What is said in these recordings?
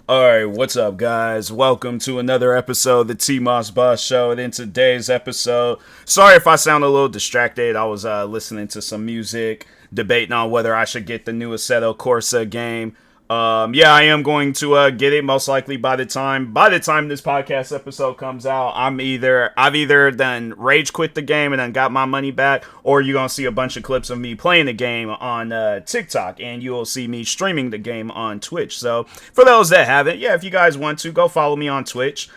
Alright, what's up, guys? Welcome to another episode of the TMossBoss Show. And in today's episode, sorry if I sound a little distracted. I was listening to some music, debating on whether I should get the new Assetto Corsa game. Yeah, I am going to get it most likely by the time this podcast episode comes out. I've either then rage quit the game and then got my money back, or you're gonna see a bunch of clips of me playing the game on TikTok, and you will see me streaming the game on Twitch. So for those that haven't, yeah, if you guys want to, go follow me on Twitch.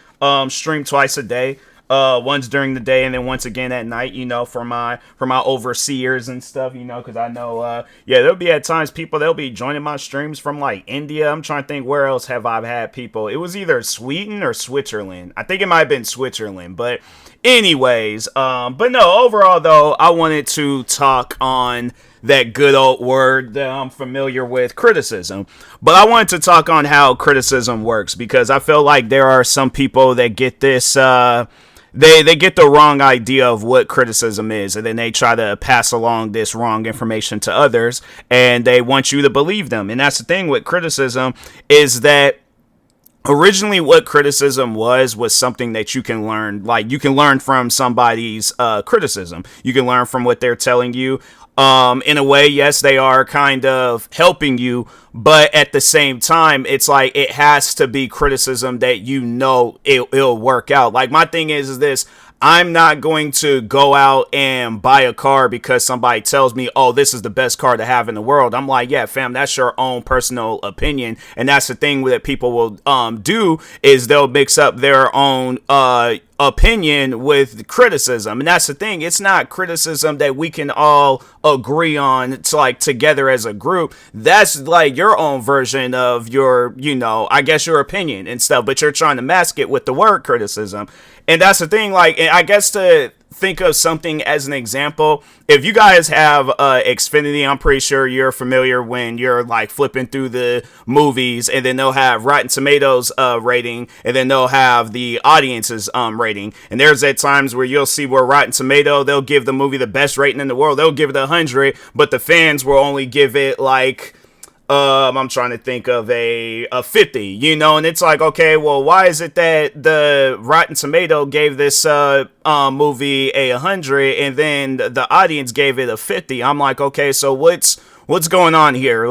Stream twice a day. Once during the day and then once again at night, for my overseers and stuff, because I know, there'll be at times they'll be joining my streams from like India. I'm trying to think where else have I had people. It was either Sweden or Switzerland. I think it might have been Switzerland, but anyways, but no, overall though, I wanted to talk on that good old word that I'm familiar with, criticism. But I wanted to talk on how criticism works, because I feel like there are some people that get this, they get the wrong idea of what criticism is, and then they try to pass along this wrong information to others, and they want you to believe them. And that's the thing with criticism, is that originally what criticism was something that you can learn. Like, you can learn from somebody's criticism. You can learn from what they're telling you. In a way, yes, they are kind of helping you, but at the same time, it's like it has to be criticism that it'll work out. Like, my thing is this: I'm not going to go out and buy a car because somebody tells me, oh, this is the best car to have in the world. I'm like, yeah, fam, that's your own personal opinion. And that's the thing that people will do, is they'll mix up their own opinion with criticism. And that's the thing. It's not criticism that we can all agree on. It's like together as a group. That's like your own version of your, I guess your opinion and stuff, but you're trying to mask it with the word criticism. And that's the thing. Like, I guess to think of something as an example, if you guys have Xfinity, I'm pretty sure you're familiar when you're like flipping through the movies, and then they'll have Rotten Tomatoes rating, and then they'll have the audience's rating. And there's at times where you'll see where Rotten Tomato, they'll give the movie the best rating in the world. They'll give it 100, but the fans will only give it like I'm trying to think of a 50, and it's like, okay, well, why is it that the Rotten Tomato gave this movie a 100 and then the audience gave it a 50? I'm like, okay, so what's going on here?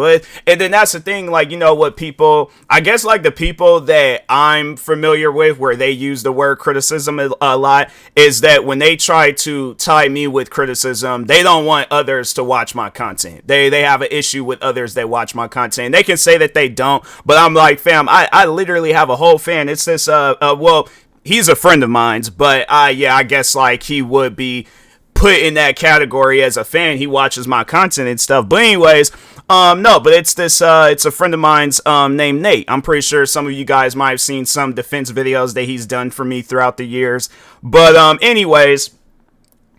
And then that's the thing, like, what people, I guess, like the people that I'm familiar with where they use the word criticism a lot, is that when they try to tie me with criticism, they don't want others to watch my content. They have an issue with others that watch my content. They can say that they don't, but I'm like, fam, I literally have a whole fan. It's this, well, he's a friend of mine's, but I guess like he would be put in that category as a fan. He watches my content and stuff. But anyways, no, but it's this, it's a friend of mine's named Nate. I'm pretty sure some of you guys might have seen some defense videos that he's done for me throughout the years. But anyways,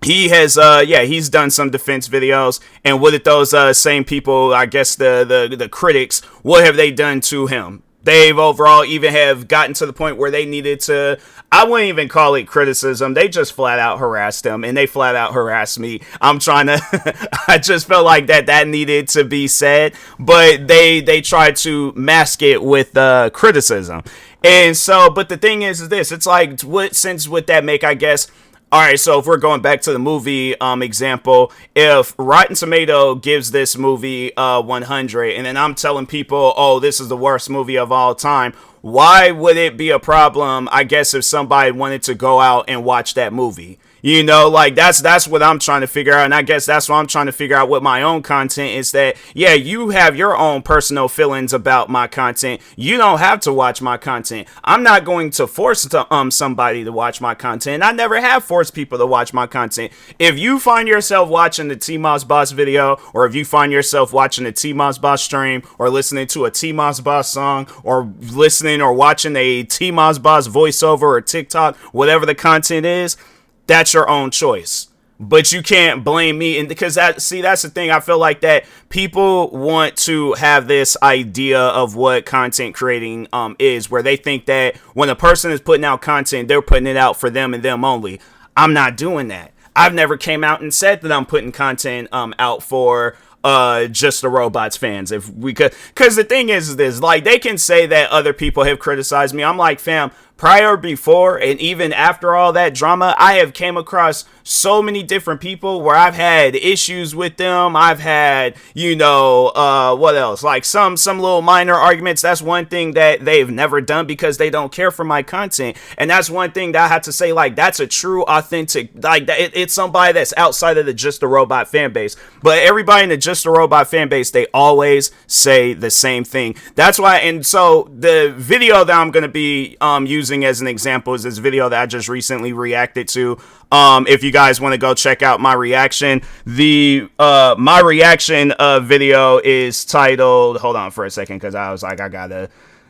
he has, he's done some defense videos, and what did those same people, I guess the critics, what have they done to him? They've overall even have gotten to the point where they needed to, I wouldn't even call it criticism. They just flat out harassed them, and they flat out harassed me. I'm trying to, I just felt like that needed to be said, but they tried to mask it with criticism. And so, but the thing is this, it's like, what sense would that make, I guess? All right, so if we're going back to the movie example, if Rotten Tomato gives this movie 100, and then I'm telling people, oh, this is the worst movie of all time, why would it be a problem, I guess, if somebody wanted to go out and watch that movie? Like, that's what I'm trying to figure out. And I guess that's what I'm trying to figure out with my own content, is that, yeah, you have your own personal feelings about my content. You don't have to watch my content. I'm not going to force somebody to watch my content. I never have forced people to watch my content. If you find yourself watching the TMossBoss video, or if you find yourself watching a TMossBoss stream, or listening to a TMossBoss song, or listening or watching a TMossBoss voiceover or TikTok, whatever the content is, that's your own choice. But you can't blame me, and because that's the thing. I feel like that people want to have this idea of what content creating is, where they think that when a person is putting out content, they're putting it out for them and them only. I'm not doing that. I've never came out and said that I'm putting content out for Just the Robots fans, if we could, because the thing is this, like, they can say that other people have criticized me. I'm like, fam, prior, before, and even after all that drama, I have came across so many different people where I've had issues with them. I've had, what else? Like some little minor arguments. That's one thing that they've never done because they don't care for my content. And that's one thing that I have to say, like, that's a true, authentic, like, it's somebody that's outside of the Just the Robot fan base. But everybody in the Just the Robot fan base, they always say the same thing. That's why, and so the video that I'm going to be using as an example is this video that I just recently reacted to. If you guys want to go check out my reaction, my reaction video is titled, hold on for a second, because I was like, I gotta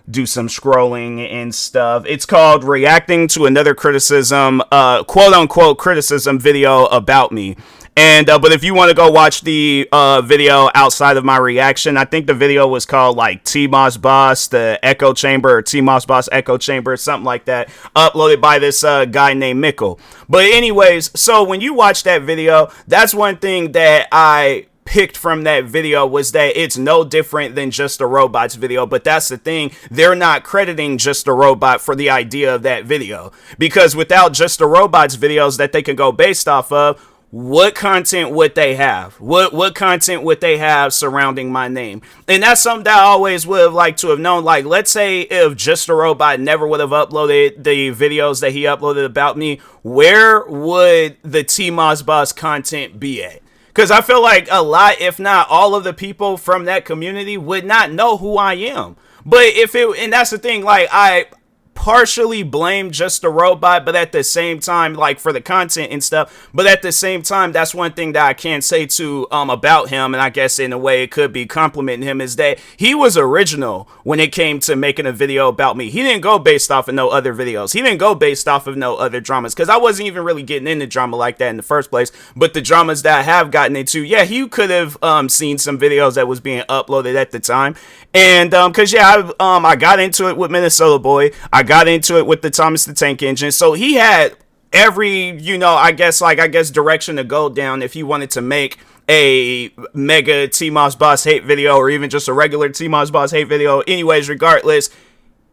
do some scrolling and stuff. It's called Reacting to Another Criticism, quote unquote criticism video about me. And but if you want to go watch the video outside of my reaction, I think the video was called like TMossBoss, the Echo Chamber, or TMossBoss Echo Chamber, something like that, uploaded by this guy named Mickle. But anyways, so when you watch that video, that's one thing that I picked from that video, was that it's no different than Just the Robots video. But that's the thing, they're not crediting Just the Robot for the idea of that video, because without Just the Robots videos that they can go based off of, what content would they have? What content would they have surrounding my name? And that's something that I always would have liked to have known. Like, let's say if Just a Robot never would have uploaded the videos that he uploaded about me, where would the TMossBoss content be at? Because I feel like a lot, if not all of the people from that community would not know who I am. But and that's the thing, like, I partially blame Just a Robot, but at the same time, like, for the content and stuff, but at the same time, that's one thing that I can say to about him, and I guess in a way it could be complimenting him, is that he was original when it came to making a video about me. He didn't go based off of no other videos. He didn't go based off of no other dramas, because I wasn't even really getting into drama like that in the first place. But the dramas that I have gotten into, yeah, he could have seen some videos that was being uploaded at the time. And because yeah, I got into it with Minnesota Boy, I got into it with the Thomas the Tank Engine, so he had every, I guess direction to go down if he wanted to make a mega TMossBoss hate video, or even just a regular TMossBoss hate video. Anyways, regardless,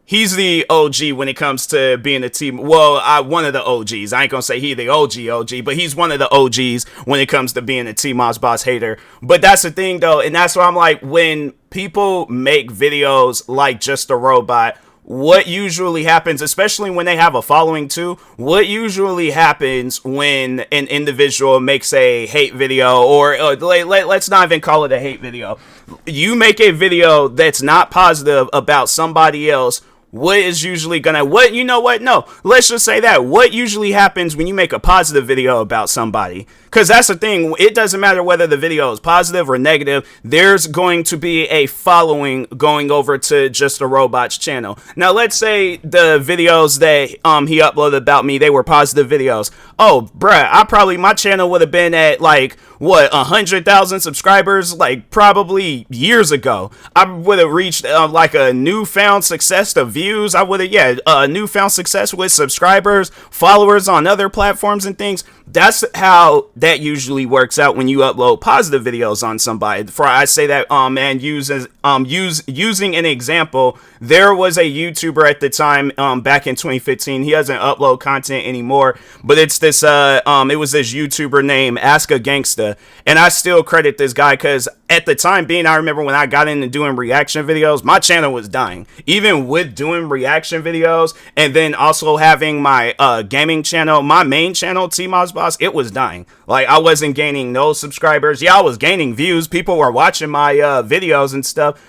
he's the OG when it comes to being a team. Well, one of the OGs. I ain't gonna say he the OG, but he's one of the OGs when it comes to being a TMossBoss hater. But that's the thing, though, and that's why I'm like, when people make videos like Just a Robot, what usually happens, especially when they have a following too, what usually happens when an individual makes a hate video, or let's not even call it a hate video. You make a video that's not positive about somebody else, what is usually gonna, no, let's just say that, what usually happens when you make a positive video about somebody? Because that's the thing, it doesn't matter whether the video is positive or negative, there's going to be a following going over to Just a Robot's channel. Now, let's say the videos that he uploaded about me, they were positive videos. Oh, bruh, my channel would have been at, like, what, 100,000 subscribers, like, probably years ago. I would have reached, like, a newfound success of views. I would have, newfound success with subscribers, followers on other platforms and things. That's how that usually works out when you upload positive videos on somebody. For I say that, and using an example, there was a YouTuber at the time, back in 2015. He doesn't upload content anymore, but it's this, it was this YouTuber named Ask a Gangsta, and I still credit this guy because at the time being, I remember when I got into doing reaction videos, my channel was dying. Even with doing reaction videos, and then also having my gaming channel, my main channel, TMossBoss, it was dying. Like, I wasn't gaining no subscribers. Yeah, I was gaining views. People were watching my videos and stuff.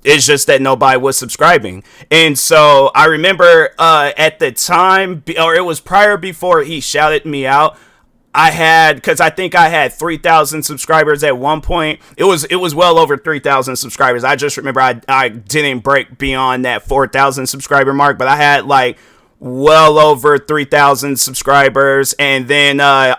It's just that nobody was subscribing. And so I remember at the time, or it was before he shouted me out, because I think I had 3,000 subscribers at one point. It was well over 3,000 subscribers. I just remember I didn't break beyond that 4,000 subscriber mark, but I had like well over 3,000 subscribers, and then I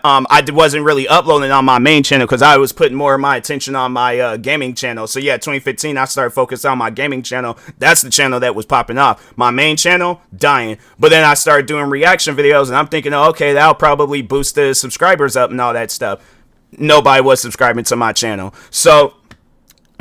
wasn't really uploading on my main channel because I was putting more of my attention on my gaming channel. So yeah, 2015 I started focusing on my gaming channel. That's the channel that was popping off. My main channel dying, but then I started doing reaction videos, and I'm thinking, oh, okay, that'll probably boost the subscribers up and all that stuff. Nobody was subscribing to my channel. So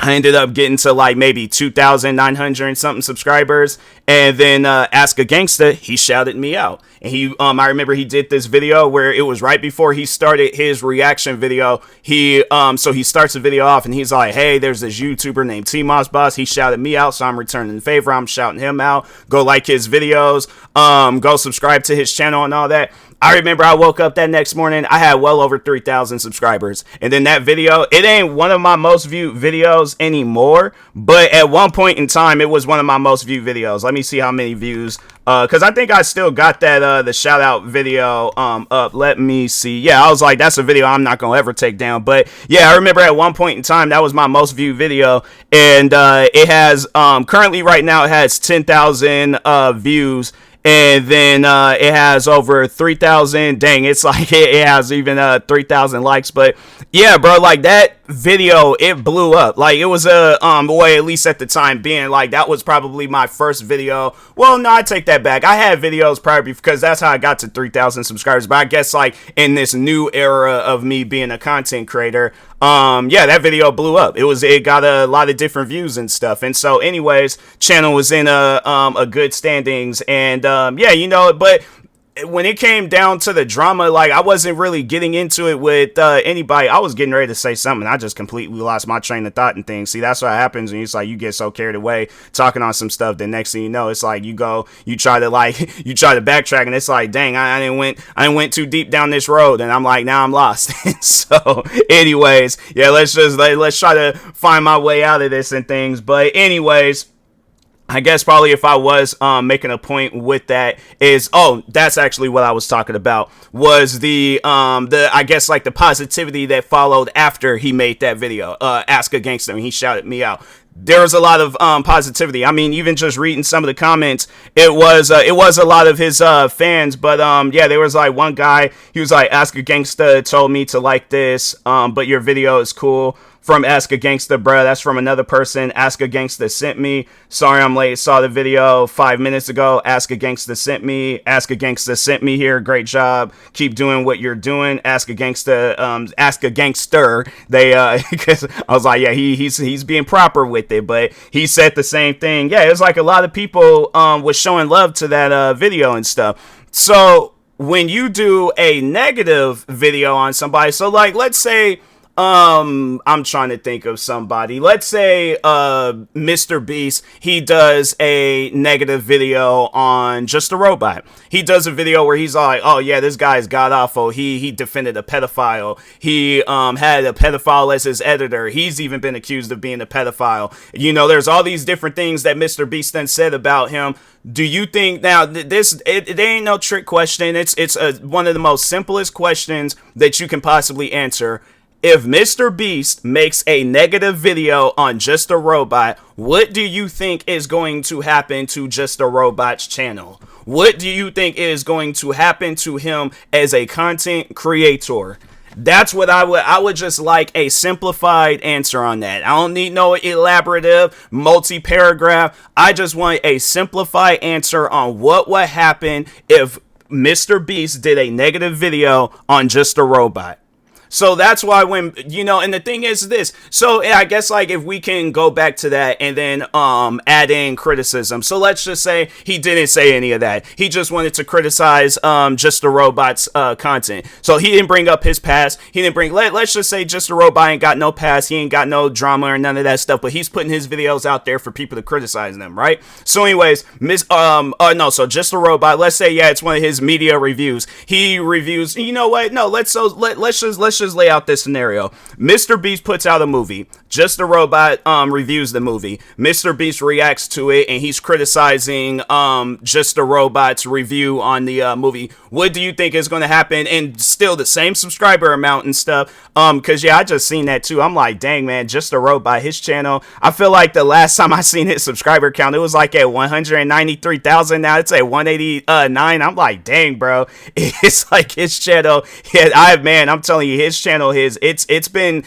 I ended up getting to like maybe 2,900 and something subscribers. And then Ask a Gangsta, he shouted me out. And I remember he did this video where it was right before he started his reaction video. So he starts the video off and he's like, hey, there's this YouTuber named TMossBoss. He shouted me out, so I'm returning the favor. I'm shouting him out. Go like his videos. Go subscribe to his channel and all that. I remember I woke up that next morning, I had well over 3,000 subscribers. And then that video, it ain't one of my most viewed videos anymore, but at one point in time, it was one of my most viewed videos. Let me see how many views, because I think I still got that, the shout out video up. Let me see. Yeah, I was like, that's a video I'm not going to ever take down. But yeah, I remember at one point in time, that was my most viewed video. And it has, currently right now, it has 10,000 views. And then it has over 3,000. Dang, it's like it has even 3,000 likes. But yeah, bro, like that video, it blew up. Like it was way, at least at the time being, like that was probably my first video. Well, no, I take that back. I had videos prior because that's how I got to 3,000 subscribers. But I guess like in this new era of me being a content creator, yeah, that video blew up. It got a lot of different views and stuff. And so anyways, channel was in a good standings. And yeah, you know, but when it came down to the drama, like I wasn't really getting into it with anybody. I was getting ready to say something. I just completely lost my train of thought and things. See, that's what happens when it's like you get so carried away talking on some stuff. The next thing you know, it's like you try to backtrack, and it's like, dang, I didn't went too deep down this road, and I'm like, now I'm lost. So, anyways, yeah, let's try to find my way out of this and things. But anyways, I guess probably if I was making a point with that is, that's actually what I was talking about, was the I guess like the positivity that followed after he made that video, Ask a Gangsta, and he shouted me out. There was a lot of positivity. I mean, even just reading some of the comments, it was a lot of his fans. But yeah, there was like one guy. He was like, Ask a Gangsta told me to like this, but your video is cool. From Ask a Gangsta, bruh. That's from another person. Ask a Gangsta sent me. Sorry I'm late. Saw the video 5 minutes ago. Ask a Gangsta sent me. Ask a Gangsta sent me here. Great job. Keep doing what you're doing. Ask a Gangsta. Ask a Gangster. They because I was like, yeah, he's being proper with it, but he said the same thing. Yeah, it was like a lot of people was showing love to that video and stuff. So when you do a negative video on somebody, so like let's say, I'm trying to think of somebody. Let's say Mr. Beast, he does a negative video on Just a Robot. He does a video where he's like, oh yeah, this guy's god awful. He defended a pedophile. He had a pedophile as his editor. He's even been accused of being a pedophile. You know, there's all these different things that Mr. Beast then said about him. Do you think now it ain't no trick question. It's one of the most simplest questions that you can possibly answer. If Mr. Beast makes a negative video on Just a Robot, what do you think is going to happen to Just a Robot's channel? What do you think is going to happen to him as a content creator? That's what I would just like a simplified answer on that. I don't need no elaborative multi-paragraph. I just want a simplified answer on what would happen if Mr. Beast did a negative video on Just a Robot. So that's why when, you know, and the thing is this, so I guess like if we can go back to that and then add in criticism. So let's just say he didn't say any of that. He just wanted to criticize Just a Robot's content. So he didn't bring up his past. He didn't bring, let's just say Just a Robot ain't got no past. He ain't got no drama or none of that stuff, but he's putting his videos out there for people to criticize them, right? So anyways, so Just a Robot, let's say, yeah, it's one of his media reviews. He reviews, you know what? No, let's just lay out this scenario. Mr. Beast puts out a movie. Just a Robot reviews the movie. Mr. Beast reacts to it and he's criticizing Just a Robot's review on the movie. What do you think is going to happen? And still the same subscriber amount and stuff. Because yeah, I just seen that too. I'm like, dang man, Just a Robot, his channel. I feel like the last time I seen his subscriber count, it was like at 193,000. Now it's at 189. I'm like, dang, bro. It's like his channel. Yeah, I'm telling you, his channel, it's been,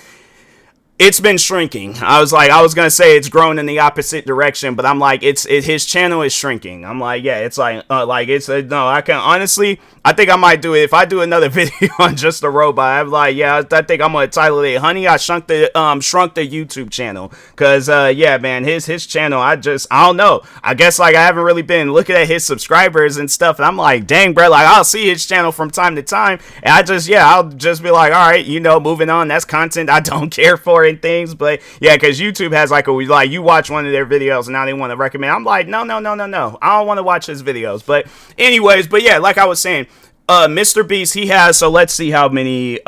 It's been shrinking. I was gonna say it's grown in the opposite direction, but I'm like, his channel is shrinking. I'm like, yeah, it's like it's no. I can honestly, I think I might do it if I do another video on just a robot. I'm like, yeah, I think I'm gonna title it, "Honey, I shrunk the YouTube channel," cause yeah, man, his channel, I don't know. I guess like I haven't really been looking at his subscribers and stuff, and I'm like, dang, bro, like I'll see his channel from time to time, and I'll just be like, all right, moving on. That's content I don't care for and things, but yeah, because YouTube has like you watch one of their videos and now they want to recommend. I'm like, no, I don't want to watch his videos. But anyways, but yeah, like I was saying, Mr. Beast, he has, so let's see how many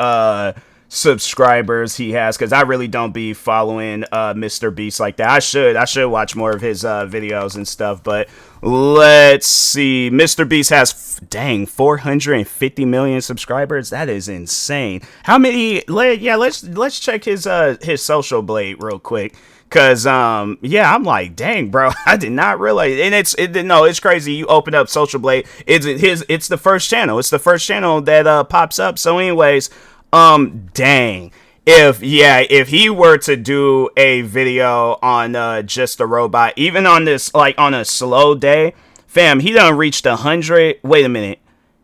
subscribers he has, because I really don't be following Mr. Beast like that. I should watch more of his videos and stuff, but let's see. Mr. Beast has 450 million subscribers. That is insane. How many? Let's check his social blade real quick. Cause yeah, I'm like, dang, bro, I did not realize. And it's crazy. You open up Social Blade, it's the first channel. It's the first channel that pops up. So anyways, dang. If he were to do a video on just a robot, even on this, like on a slow day, fam, he done reached 100. Wait a minute.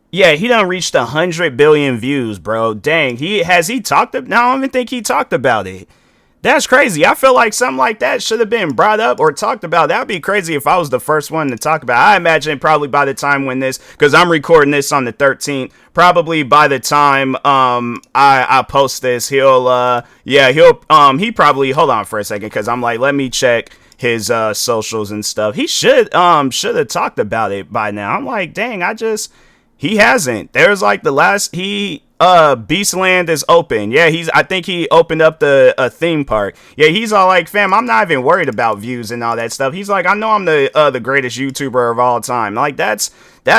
Yeah, he done reached 100 billion views, bro. Dang, he talked about? No, I don't even think he talked about it. That's crazy. I feel like something like that should have been brought up or talked about. That'd be crazy if I was the first one to talk about it. I imagine probably by the time when this, because I'm recording this on the 13th, probably by the time I post this, he probably, hold on for a second, because I'm like, let me check his socials and stuff. He should have talked about it by now. I'm like, dang, he hasn't. There's like the last, Beastland is open. Yeah, I think he opened up the theme park. Yeah, he's all like, fam, I'm not even worried about views and all that stuff. He's like, I know I'm the greatest YouTuber of all time. Like, that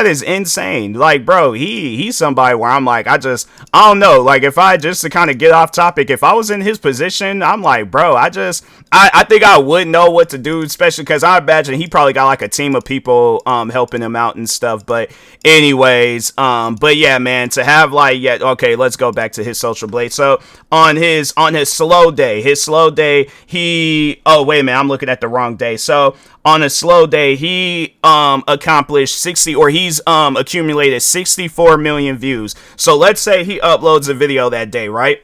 is insane. Like, bro, he's somebody where I'm like, I don't know. Like, if I, just to kind of get off topic, if I was in his position, I'm like, bro, I think I would know what to do, especially because I imagine he probably got like a team of people helping him out and stuff. But anyways, but yeah, man, to have like, yeah, okay, let's go back to his Social Blade. So on his slow day, oh wait a minute, I'm looking at the wrong day. So on a slow day, he accomplished he's accumulated 64 million views. So let's say he uploads a video that day, right?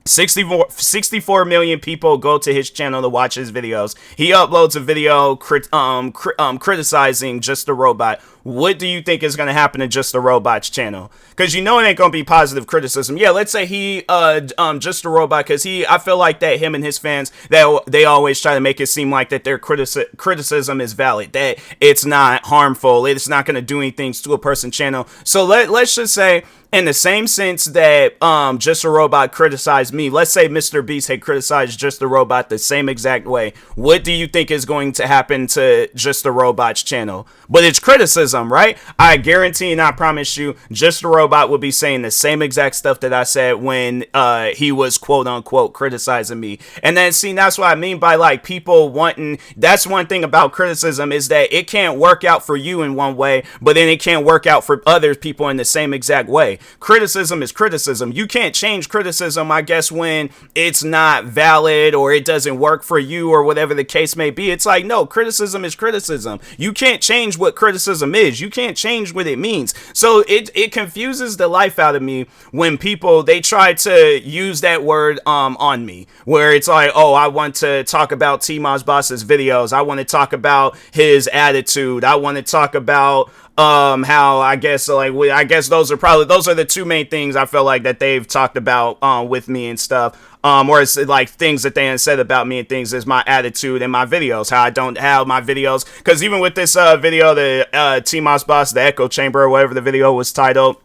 64 million people go to his channel to watch his videos. He uploads a video criticizing Just a Robot. What do you think is going to happen to Just a Robot's channel? Because it ain't going to be positive criticism. Yeah, let's say he Just a Robot, because I feel like that him and his fans, that they always try to make it seem like that their criticism is valid, that it's not harmful, it's not going to do anything to a person's channel. So let's just say, in the same sense that Just a Robot criticized me, let's say Mr. Beast had criticized Just a Robot the same exact way. What do you think is going to happen to Just a Robot's channel? But it's criticism, right? I guarantee and I promise you, Just a Robot will be saying the same exact stuff that I said when he was quote unquote criticizing me. And then see, that's what I mean by like people wanting, that's one thing about criticism, is that it can't work out for you in one way, but then it can't work out for other people in the same exact way. Criticism is criticism. You can't change criticism, I guess, when it's not valid or it doesn't work for you or whatever the case may be. It's like, no, criticism is criticism. You can't change what criticism is. You can't change what it means. So it confuses the life out of me when people, they try to use that word on me, where it's like, oh, I want to talk about TMossBoss's videos. I want to talk about his attitude. I want to talk about how I guess those are the two main things I feel like that they've talked about with me and stuff. Or it's like things that they said about me and things is my attitude and my videos, how I don't have my videos. Because even with this video, the TMossBoss, the Echo Chamber, or whatever the video was titled,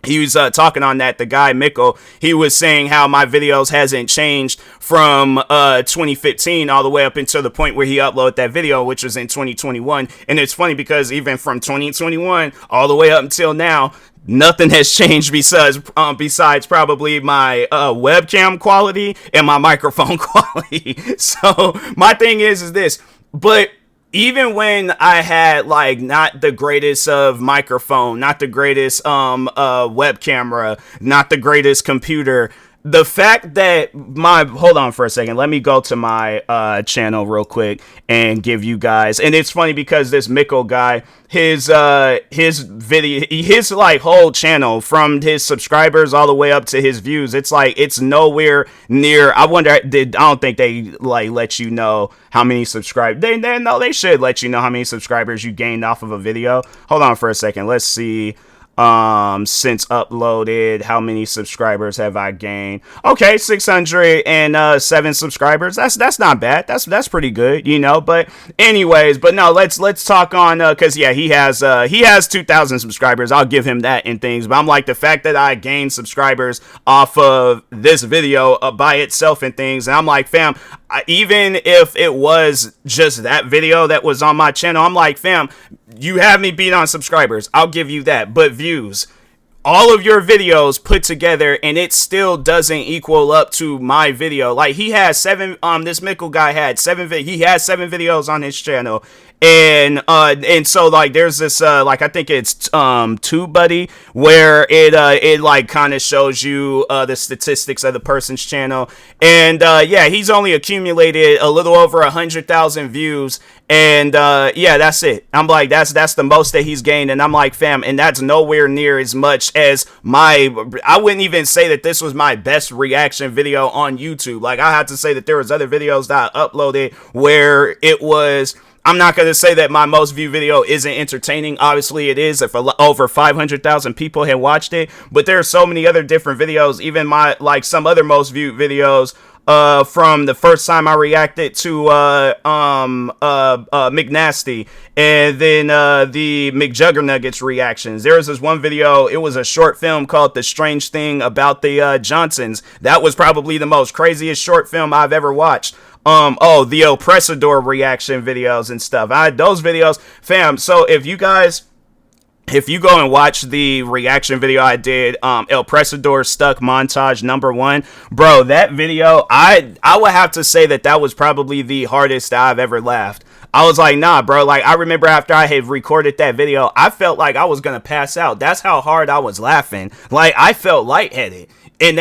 he was talking on that, the guy Mickle, he was saying how my videos hasn't changed from 2015 all the way up until the point where he uploaded that video, which was in 2021. And it's funny because even from 2021 all the way up until now, nothing has changed besides probably my webcam quality and my microphone quality. So my thing is this, but even when I had like not the greatest of microphone, not the greatest web camera, not the greatest computer, the fact that hold on for a second, let me go to my channel real quick and give you guys, and it's funny because this Mikkel guy, his video, his like whole channel, from his subscribers all the way up to his views, it's like it's nowhere near. I don't think they like let you know how many subscribers. They should let you know how many subscribers you gained off of a video. Hold on for a second, let's see. Since uploaded, how many subscribers have I gained? Okay, 607 subscribers. That's not bad. That's pretty good, you know. But anyways, but no, let's talk on because yeah, he has 2,000 subscribers. I'll give him that and things. But I'm like, the fact that I gained subscribers off of this video by itself and things, and I'm like, fam, even if it was just that video that was on my channel, I'm like, fam, you have me beat on subscribers. I'll give you that. But views, all of your videos put together, and it still doesn't equal up to my video. Like, he has this Mikkel guy had he has 7 videos on his channel. And so like there's this like I think it's TubeBuddy, where it like kind of shows you the statistics of the person's channel, and yeah, he's only accumulated a little over 100,000 views, and yeah, that's it. I'm like, that's the most that he's gained, and I'm like, fam, and that's nowhere near as much as I wouldn't even say that this was my best reaction video on YouTube. Like, I have to say that there was other videos that I uploaded where it was, I'm not going to say that my most viewed video isn't entertaining. Obviously, it is if over 500,000 people had watched it. But there are so many other different videos, even some other most viewed videos from the first time I reacted to McNasty, and then the McJuggernuggets reactions. There was this one video, it was a short film called The Strange Thing About the Johnsons. That was probably the most craziest short film I've ever watched. The Oppressador reaction videos and stuff. Those videos, fam. So if you go and watch the reaction video I did, El Pressador Stuck Montage #1, bro, that video, I would have to say that was probably the hardest I've ever laughed. I was like, nah, bro. Like, I remember after I had recorded that video, I felt like I was gonna pass out. That's how hard I was laughing. Like, I felt lightheaded. And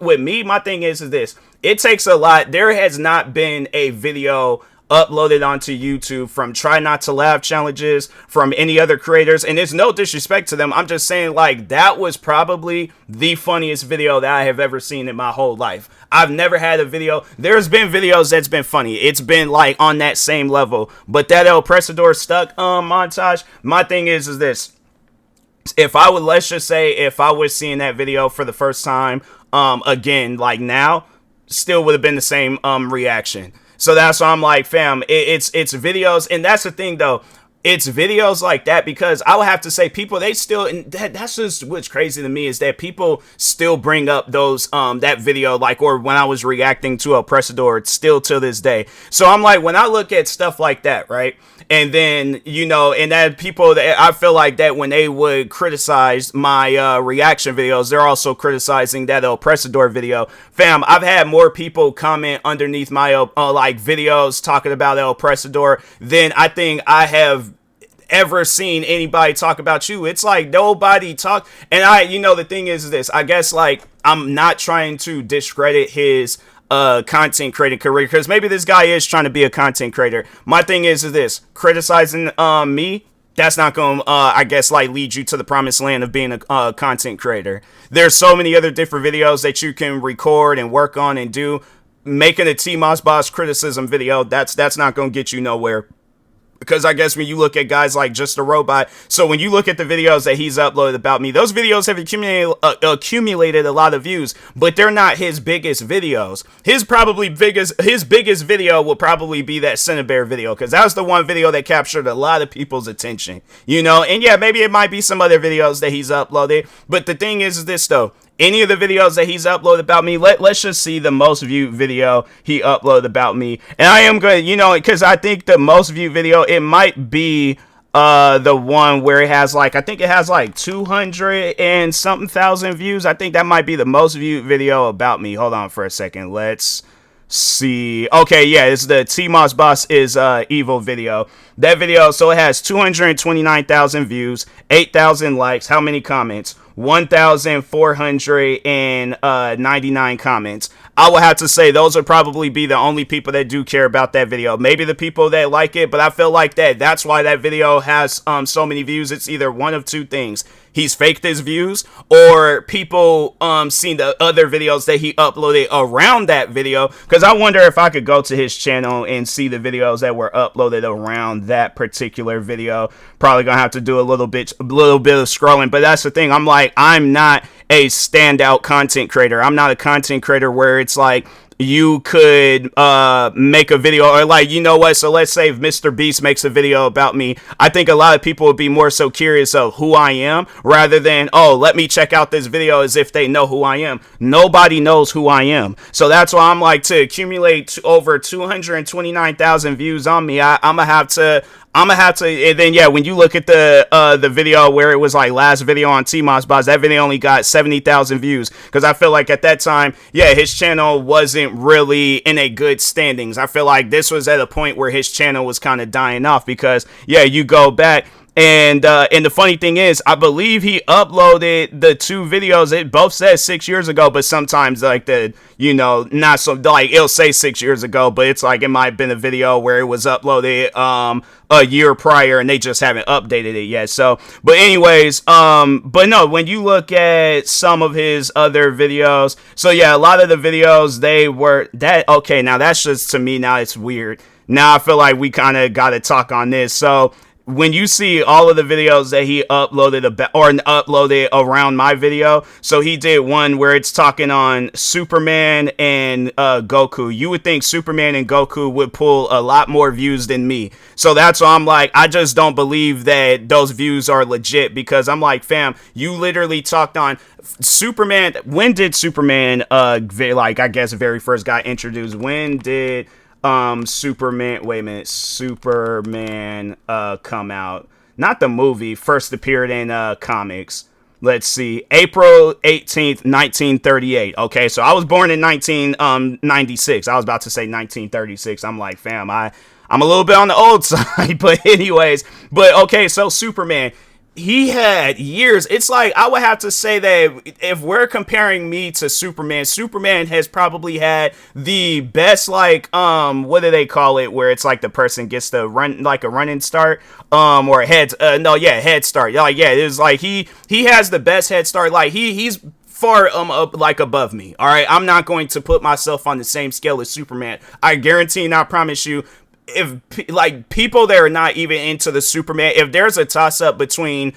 with me, my thing is this. It takes a lot. There has not been a video uploaded onto YouTube from Try Not to Laugh challenges from any other creators, and it's no disrespect to them. I'm just saying, like, that was probably the funniest video that I have ever seen in my whole life. I've never had a video. There's been videos that's been funny. It's been like on that same level, but that El Pressador Stuck montage, my thing is this. Let's just say if I was seeing that video for the first time again, like now, still would have been the same reaction. So that's why I'm like, fam, it's videos, and that's the thing though. It's videos like that because I would have to say people, they still, and that's just what's crazy to me is that people still bring up those that video, like, or when I was reacting to El Pressador, it's still to this day. So I'm like, when I look at stuff like that, right? And then, you know, and that people, I feel like that when they would criticize my reaction videos, they're also criticizing that El Pressador video. Fam, I've had more people comment underneath my like videos talking about El Pressador than I think I have ever seen anybody talk about you. It's like nobody talk. And you know, the thing is this, I guess, like, I'm not trying to discredit his content creating career, because maybe this guy is trying to be a content creator. My thing is this, criticizing me, that's not going to, I guess, like, lead you to the promised land of being a content creator. There's so many other different videos that you can record and work on and do. Making a TMossBoss criticism video, that's not going to get you nowhere. Because I guess when you look at guys like Just a Robot, so when you look at the videos that he's uploaded about me, those videos have accumulated a lot of views, but they're not his biggest videos. His biggest video will probably be that Cinebear video, because that was the one video that captured a lot of people's attention, you know. And yeah, maybe it might be some other videos that he's uploaded, but the thing is this though. Any of the videos that he's uploaded about me, let's just see the most viewed video he uploaded about me. And I am good, you know, because I think the most viewed video, it might be the one where it has like, I think it has like 200 and something thousand views. I think that might be the most viewed video about me. Hold on for a second. Let's see. Okay, yeah, it's the TMossBoss is evil video. That video, so it has 229,000 views, 8,000 likes. How many comments? 1,499 comments. I would have to say those would probably be the only people that do care about that video. Maybe the people that like it, but I feel like that's why that video has so many views. It's either one of two things. He's faked his views, or people seen the other videos that he uploaded around that video. Because I wonder if I could go to his channel and see the videos that were uploaded around that particular video. Probably gonna have to do a little bit of scrolling. But that's the thing. I'm not a standout content creator. I'm not a content creator where it's like you could make a video, or like, you know what, so let's say if Mr. Beast makes a video about me, I think a lot of people would be more so curious of who I am rather than, oh, let me check out this video, as if they know who I am. Nobody knows who I am. So that's why I'm like, to accumulate over 229,000 views on me, I'm gonna have to, and then yeah, when you look at the video where it was like last video on TMossBoss, that video only got 70,000 views, because I feel like at that time, yeah, his channel wasn't really in a good standings. I feel like this was at a point where his channel was kind of dying off, because yeah, you go back. And the funny thing is, I believe he uploaded the two videos. It both says 6 years ago, but sometimes like not so, like it'll say 6 years ago, but it's like it might have been a video where it was uploaded a year prior and they just haven't updated it yet. So, but anyways, but no, when you look at some of his other videos, so yeah, a lot of the videos, they were that, okay, now that's just, to me, now it's weird. Now I feel like we kind of got to talk on this. So when you see all of the videos that he uploaded around my video, so he did one where it's talking on Superman and Goku. You would think Superman and Goku would pull a lot more views than me. So that's why I'm like, I just don't believe that those views are legit, because I'm like, fam, you literally talked on Superman. When did Superman, like, I guess very first got introduced? When did Superman come out? Not the movie, first appeared in comics. Let's see, April 18th, 1938. Okay, so I was born in 1996. I was about to say 1936. I'm like, fam, I'm a little bit on the old side, but anyways. But okay, so Superman, he had years. It's like, I would have to say that if we're comparing me to Superman, Superman has probably had the best, like, what do they call it, where it's like the person gets to run, like a running start, or head start. Like, yeah, it was like he has the best head start. Like, he's far up, like, above me. All right, I'm not going to put myself on the same scale as Superman. I guarantee and I promise you, if like people that are not even into the Superman, if there's a toss up between,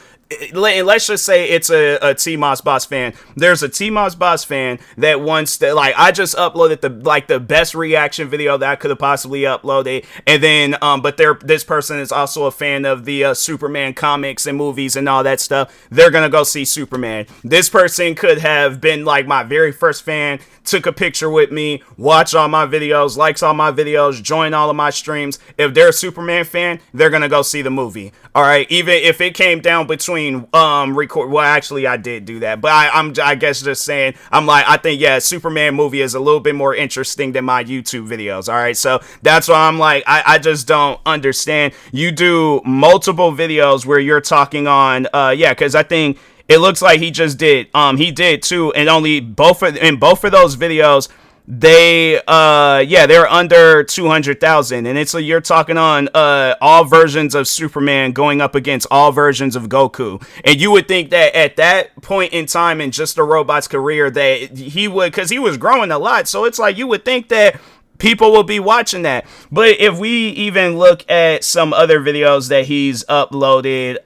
let's just say it's a TMossBoss fan. There's a TMossBoss fan that wants to, like, I just uploaded the best reaction video that I could have possibly uploaded, and then but this person is also a fan of the Superman comics and movies and all that stuff. They're gonna go see Superman. This person could have been like my very first fan, took a picture with me, watch all my videos, likes all my videos, join all of my streams. If they're a Superman fan, they're gonna go see the movie. All right, even if it came down between record, well, actually I did do that, but I guess just saying, I'm like, I think, yeah, Superman movie is a little bit more interesting than my YouTube videos. All right, so that's why I'm like, I just don't understand. You do multiple videos where you're talking on because I think it looks like he just did he did too, and only both of those videos, they're under 200,000, and it's like you're talking on all versions of Superman going up against all versions of Goku. And you would think that at that point in time in Just a Robot's career that he would, because he was growing a lot, so it's like you would think that people will be watching that. But if we even look at some other videos that he's uploaded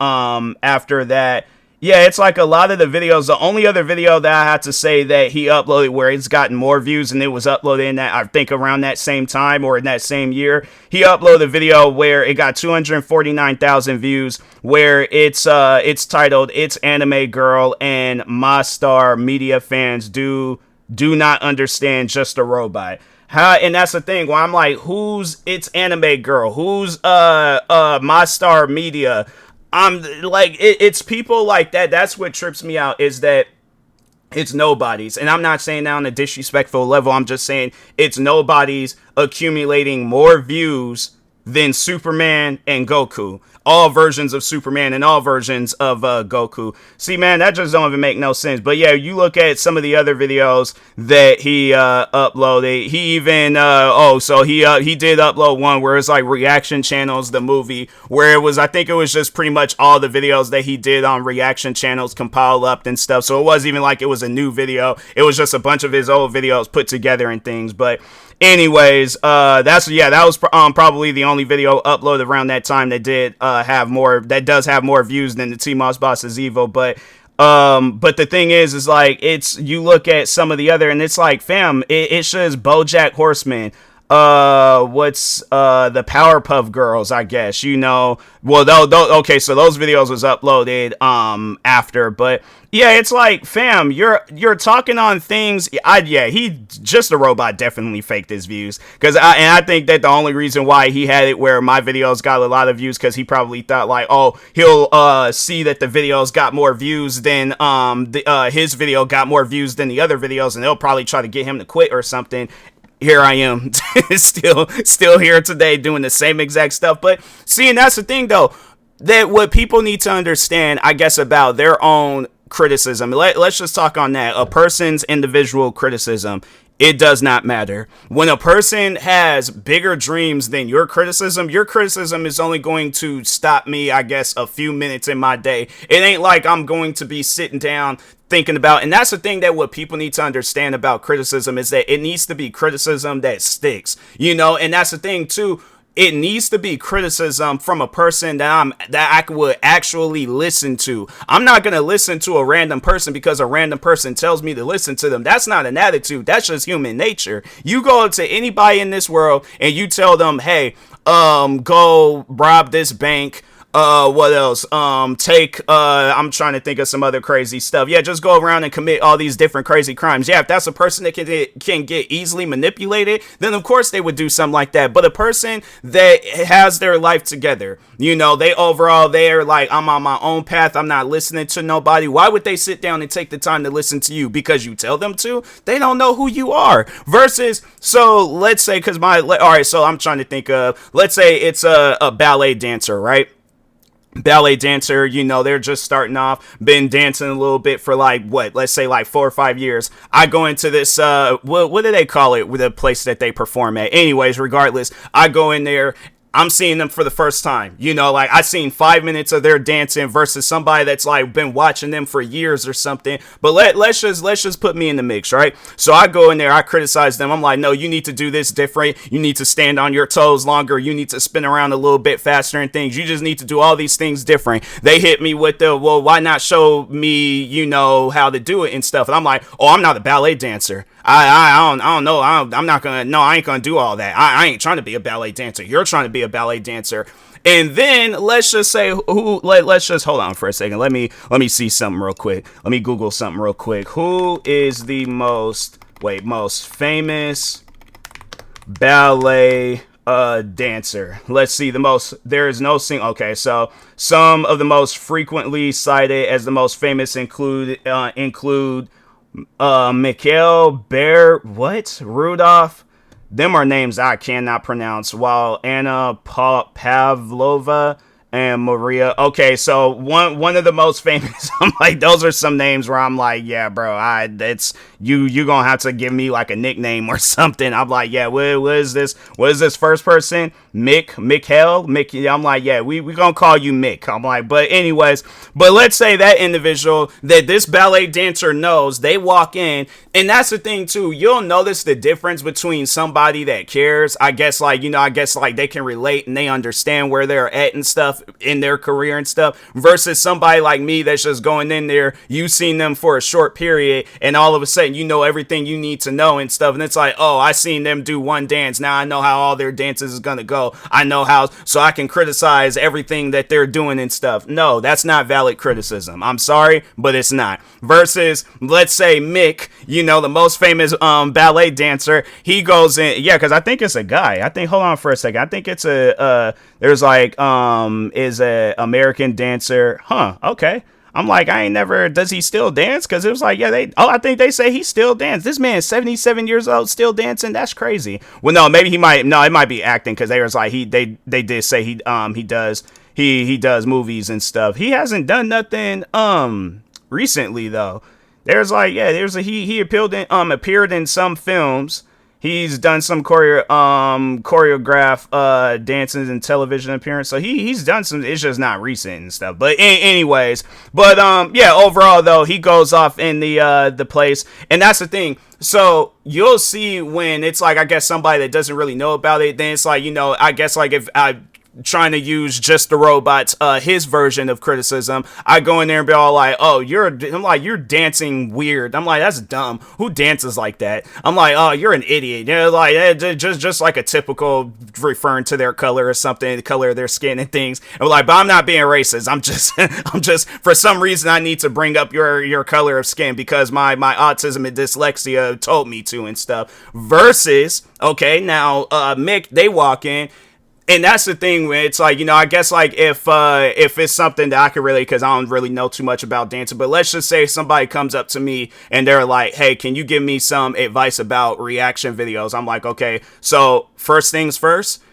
after that, yeah, it's like a lot of the videos. The only other video that I have to say that he uploaded where it's gotten more views, and it was uploaded in that, I think, around that same time or in that same year, he uploaded a video where it got 249,000 views, where it's titled "It's Anime Girl and My Star Media Fans Do Not Understand Just a Robot." And that's the thing, where I'm like, who's It's Anime Girl? Who's My Star Media? I'm like, it's people like that. That's what trips me out, is that it's nobodies. And I'm not saying that on a disrespectful level. I'm just saying it's nobodies accumulating more views than Superman and Goku. all versions of Superman and all versions of Goku. See, man, that just don't even make no sense. But yeah, you look at some of the other videos that he uploaded. He even he did upload one where it's like Reaction Channels, the movie, where it was, I think it was just pretty much all the videos that he did on Reaction Channels compiled up and stuff. So it wasn't even like it was a new video. It was just a bunch of his old videos put together and things. But anyways, that was probably the only video uploaded around that time that does have more views than the TMossBoss is Evil. But the thing is like, you look at some of the other, and it's like, fam, it's just BoJack Horseman. What's the Powerpuff Girls, I guess, well, okay, so those videos was uploaded after, but yeah, it's like, fam, you're talking on things. He just a robot definitely faked his views, because I think that the only reason why he had it where my videos got a lot of views, because he probably thought like, oh, he'll see that the videos got more views than his video got more views than the other videos, and they'll probably try to get him to quit or something. Here I am, still here today doing the same exact stuff. But see, and that's the thing though, that what people need to understand, I guess, about their own criticism. Let's just talk on that. A person's individual criticism, it does not matter. When a person has bigger dreams than your criticism is only going to stop me, I guess, a few minutes in my day. It ain't like I'm going to be sitting down thinking about, and that's the thing that what people need to understand about criticism, is that it needs to be criticism that sticks, and that's the thing too. It needs to be criticism from a person that I would actually listen to. I'm not going to listen to a random person because a random person tells me to listen to them. That's not an attitude. That's just human nature. You go to anybody in this world and you tell them, hey, go rob this bank. What else? I'm trying to think of some other crazy stuff. Yeah, just go around and commit all these different crazy crimes. Yeah, if that's a person that can get easily manipulated, then of course they would do something like that. But a person that has their life together, they're like, I'm on my own path. I'm not listening to nobody. Why would they sit down and take the time to listen to you? Because you tell them to? They don't know who you are. Versus, so let's say, so I'm trying to think of, let's say it's a ballet dancer, right? Ballet dancer, they're just starting off, been dancing a little bit for let's say 4 or 5 years. I go into this, what do they call it, with the place that they perform at? Anyways, regardless, I go in there. I'm seeing them for the first time, I seen 5 minutes of their dancing versus somebody that's been watching them for years or something. But let's just put me in the mix, right? So I go in there, I criticize them. I'm like, no, you need to do this different. You need to stand on your toes longer. You need to spin around a little bit faster and things. You just need to do all these things different. They hit me with well, why not show me, how to do it and stuff? And I'm like, oh, I'm not a ballet dancer. I don't know. I ain't gonna do all that. I ain't trying to be a ballet dancer. You're trying to be a ballet dancer. And then let's just say let's just hold on for a second. Let me see something real quick. Let me Google something real quick. Who is the most famous ballet dancer? Let's see. There is no single. Okay, so some of the most frequently cited as the most famous include Mikhail Rudolph. Them are names I cannot pronounce. While Anna Pavlova and Maria. Okay, so one of the most famous. I'm like, those are some names where I'm like, yeah, bro, that's you gonna have to give me like a nickname or something. I'm like, yeah, what is this? What is this first person? Mikhail. I'm like, yeah, we gonna call you Mick. I'm like, but anyways, let's say that individual that this ballet dancer knows, they walk in, and that's the thing too. You'll notice the difference between somebody that cares. I guess they can relate and they understand where they're at and stuff in their career and stuff, versus somebody like me that's just going in there. You've seen them for a short period, and all of a sudden you know everything you need to know and stuff, and it's like, oh, I seen them do one dance, now I know how all their dances is gonna go. I know how, so I can criticize everything that they're doing and stuff. No, that's not valid criticism. I'm sorry, but it's not. Versus, let's say Mick, the most famous ballet dancer, he goes in, yeah, because I think it's a guy. Hold on for a second. I think it's there's is a American dancer. Huh, okay. I'm like, does he still dance? Because it was like, yeah, I think they say he still dance. This man is 77 years old, still dancing. That's crazy. Well, no, maybe it might be acting, because they was like, they did say he does he does movies and stuff. He hasn't done nothing recently though. There's like, yeah, he appeared in some films. He's done some choreograph dances and television appearance. So he's done some. It's just not recent and stuff. But anyways, yeah. Overall though, he goes off in the place, and that's the thing. So you'll see when it's like, I guess somebody that doesn't really know about it, then it's like, I guess like if I trying to use just the robots, his version of criticism, I go in there and be all like, oh, you're dancing weird. I'm like, that's dumb. Who dances like that? I'm like, oh, you're an idiot. Like just like a typical referring to their color or something, the color of their skin and things. And we're like, but I'm not being racist. I'm just for some reason I need to bring up your color of skin because my autism and dyslexia told me to and stuff. Versus, okay, now Mick, they walk in. And that's the thing where it's like, I guess like if it's something that I can really, because I don't really know too much about dancing, but let's just say somebody comes up to me and they're like, hey, can you give me some advice about reaction videos? I'm like, okay, so first things first,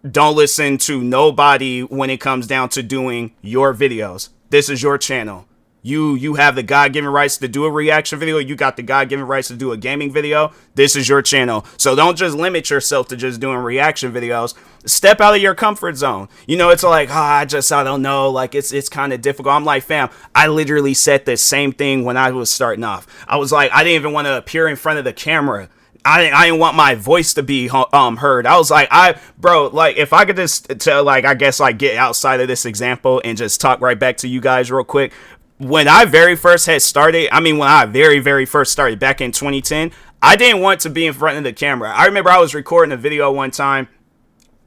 don't listen to nobody when it comes down to doing your videos. This is your channel. You have the God-given rights to do a reaction video. You got the God-given rights to do a gaming video. This is your channel. So don't just limit yourself to just doing reaction videos. Step out of your comfort zone. It's like, I don't know. Like, it's kind of difficult. I'm like, fam, I literally said the same thing when I was starting off. I was like, I didn't even want to appear in front of the camera. I didn't want my voice to be heard. I was like, like, if I could just tell, like, I guess, like, get outside of this example and just talk right back to you guys real quick. When I very first started back in 2010, I didn't want to be in front of the camera. I remember I was recording a video one time,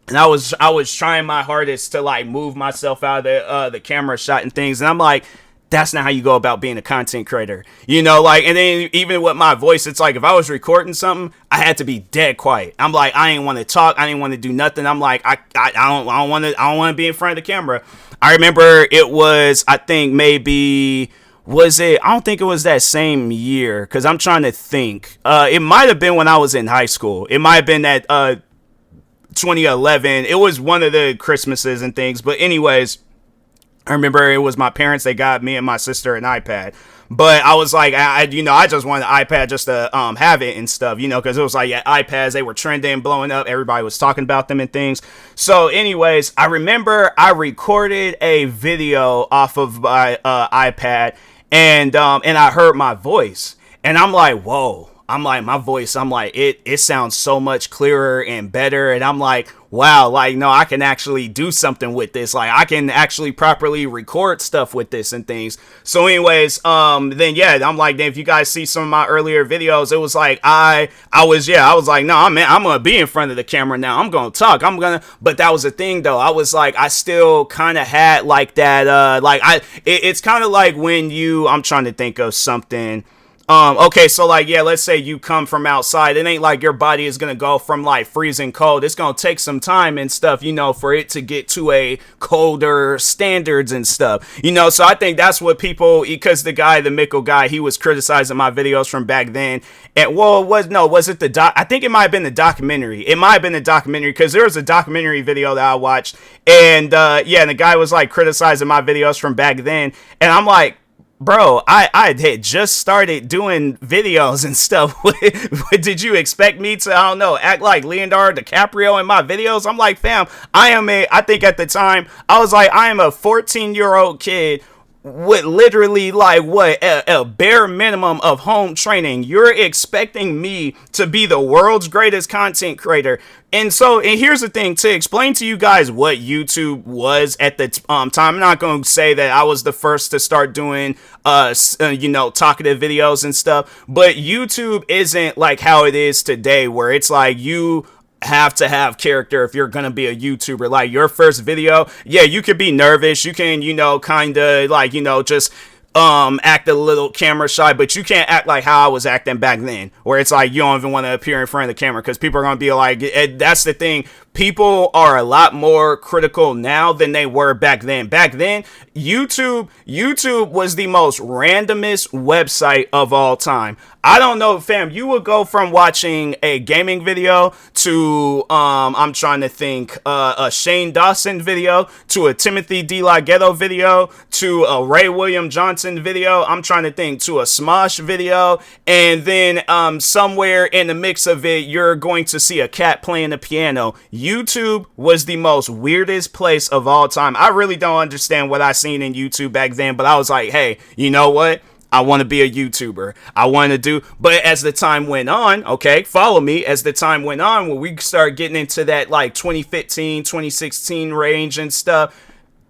and I was trying my hardest to like move myself out of the camera shot and things, and I'm like, that's not how you go about being a content creator, like. And then even with my voice, it's like if I was recording something, I had to be dead quiet. I'm like, I didn't want to talk, I didn't want to do nothing. I'm like, I don't want to be in front of the camera. I remember it was, I think maybe, I don't think it was that same year, because I'm trying to think. It might have been when I was in high school. It might have been that 2011. It was one of the Christmases and things. But anyways, I remember it was my parents. They got me and my sister an iPad. But I was like, I just wanted an iPad just to have it and stuff, because it was like, yeah, iPads, they were trending, blowing up. Everybody was talking about them and things. So anyways, I remember I recorded a video off of my iPad, and I heard my voice, and I'm like, whoa. I'm like, my voice, I'm like, it sounds so much clearer and better. And I'm like, wow, like, no, I can actually do something with this. Like, I can actually properly record stuff with this and things. So anyways, then yeah, I'm like, then if you guys see some of my earlier videos, it was like, I was like, no, I'm going to be in front of the camera now. I'm going to talk. But that was the thing though. I was like, I still kind of had like that, it's kind of like when I'm trying to think of something. Okay, so like, yeah, let's say you come from outside. It ain't like your body is gonna go from like freezing cold. It's gonna take some time and stuff, for it to get to a colder standards and stuff, So I think that's what people, because the Mickle guy, he was criticizing my videos from back then. And was it I think it might have been the documentary. It might have been the documentary, because there was a documentary video that I watched, and yeah, and the guy was like criticizing my videos from back then, and I'm like, bro, I had just started doing videos and stuff. Did you expect me to, I don't know, act like Leonardo DiCaprio in my videos? I'm like, fam, I think at the time, I was like, I am a 14-year-old kid with literally like a bare minimum of home training. You're expecting me to be the world's greatest content creator. And here's the thing, to explain to you guys what YouTube was at the time. I'm not going to say that I was the first to start doing, talkative videos and stuff, but YouTube isn't like how it is today, where it's like you have to have character if you're gonna be a YouTuber. Like, your first video, yeah, you could be nervous, you can, kind of like, just act a little camera shy, but you can't act like how I was acting back then, where it's like you don't even want to appear in front of the camera, because people are gonna be like, that's the thing, People are a lot more critical now than they were back then. Back then, YouTube was the most randomest website of all time. I don't know, fam. You would go from watching a gaming video to I'm trying to think, a Shane Dawson video to a Timothy DeLaGhetto video to a Ray William Johnson video. I'm trying to think, to a Smosh video, and then somewhere in the mix of it, you're going to see a cat playing the piano. YouTube was the most weirdest place of all time. I really don't understand what I seen in YouTube back then, but I was like, hey, you know what? I want to be a YouTuber. I want to do, but as the time went on, okay, follow me, as the time went on, when we started getting into that like 2015, 2016 range and stuff,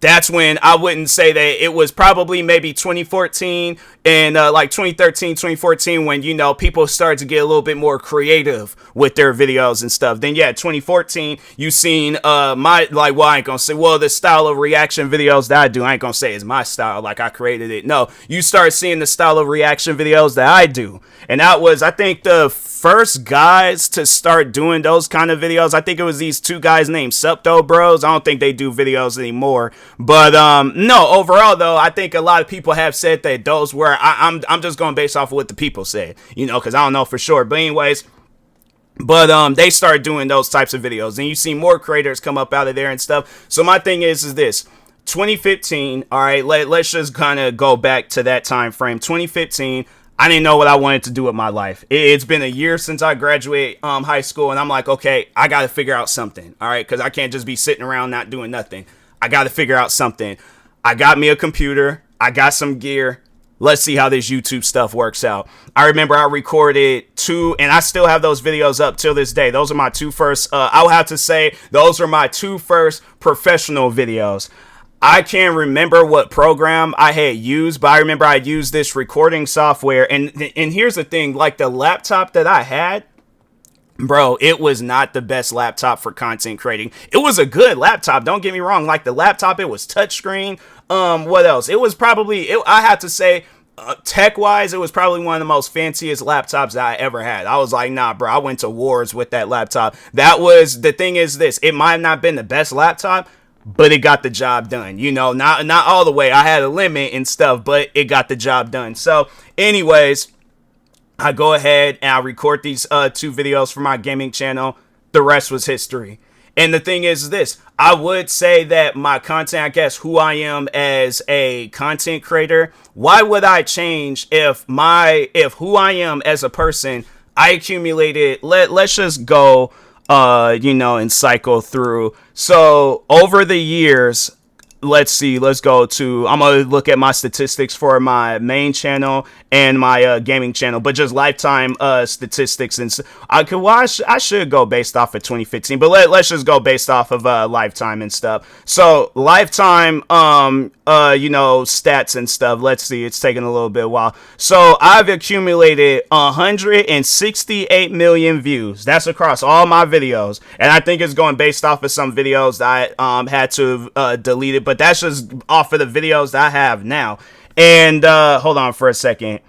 that's when I wouldn't say that it was probably maybe 2014 and like 2013, 2014 when, you know, people started to get a little bit more creative with their videos and stuff. Then, yeah, 2014, you seen my, like, well, I ain't gonna say, well, the style of reaction videos that I do, I ain't gonna say is my style, like I created it. No, you start seeing the style of reaction videos that I do. And that was, I think, the first guys to start doing those kind of videos. I think it was these two guys named Septo Bros. I don't think they do videos anymore. But no, overall though, I think a lot of people have said that those were, I'm just going based off of what the people said, you know, because I don't know for sure. But anyways, they started doing those types of videos, and you see more creators come up out of there and stuff. So my thing is this. 2015, all right, let's just kind of go back to that time frame. 2015, I didn't know what I wanted to do with my life. It's been a year since I graduated high school, and I'm like, okay, I got to figure out something, all right, because I can't just be sitting around not doing nothing. I got to figure out something. I got me a computer. I got some gear. Let's see how this YouTube stuff works out. I remember I recorded 2, and I still have those videos up till this day. Those are my 2 first, I would have to say, those are my 2 first professional videos. I can't remember what program I had used, but I remember I used this recording software. And here's the thing, like the laptop that I had, bro, it was not the best laptop for content creating. It was a good laptop, don't get me wrong. Like the laptop, it was touchscreen. What else? It was probably, I have to say, tech-wise, it was probably one of the most fanciest laptops that I ever had. I was like, nah, bro, I went to wars with that laptop. That was, the thing is this, it might not have been the best laptop, but it got the job done. You know, not all the way. I had a limit and stuff, but it got the job done. So anyways, I go ahead and I record these 2 videos for my gaming channel. The rest was history. And the thing is this, I would say that my content, I guess who I am as a content creator, why would I change if who I am as a person, I accumulated, let's just go you know, and cycle through. So over the years, let's see, let's go to, I'm going to look at my statistics for my main channel and my gaming channel, but just lifetime statistics. And I should go based off of 2015, but let's just go based off of lifetime and stuff. So lifetime, you know, stats and stuff. Let's see, it's taking a little bit while. So I've accumulated 168 million views. That's across all my videos. And I think it's going based off of some videos that I had to delete it, but that's just off of the videos that I have now. And hold on for a second.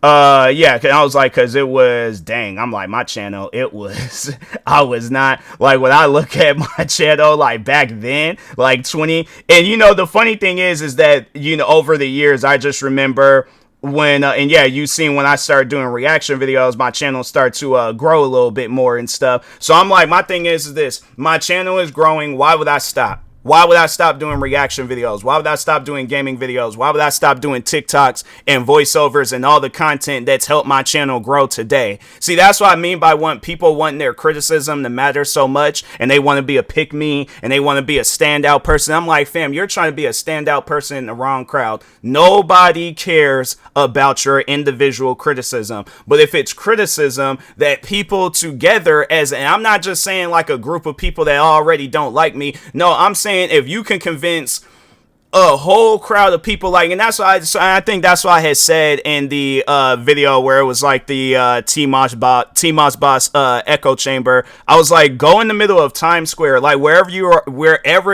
Yeah, cause I was like, cause it was, dang, I'm like, my channel, it was, I was not, like, when I look at my channel, like, back then, like, 20, and, you know, the funny thing is that, you know, over the years, I just remember when, and yeah, you seen when I started doing reaction videos, my channel started to grow a little bit more and stuff. So I'm like, my thing is this, my channel is growing, why would I stop? Why would I stop doing reaction videos? Why would I stop doing gaming videos? Why would I stop doing TikToks and voiceovers and all the content that's helped my channel grow today? See, that's what I mean by people wanting their criticism to matter so much, and they want to be a pick-me, and they want to be a standout person. I'm like, fam, you're trying to be a standout person in the wrong crowd. Nobody cares about your individual criticism. But if it's criticism that people together and I'm not just saying like a group of people that already don't like me. No, I'm saying if you can convince a whole crowd of people, like, and that's why I think that's why I had said in the video where it was like the TMossBoss echo chamber. I was like, go in the middle of Times Square, like wherever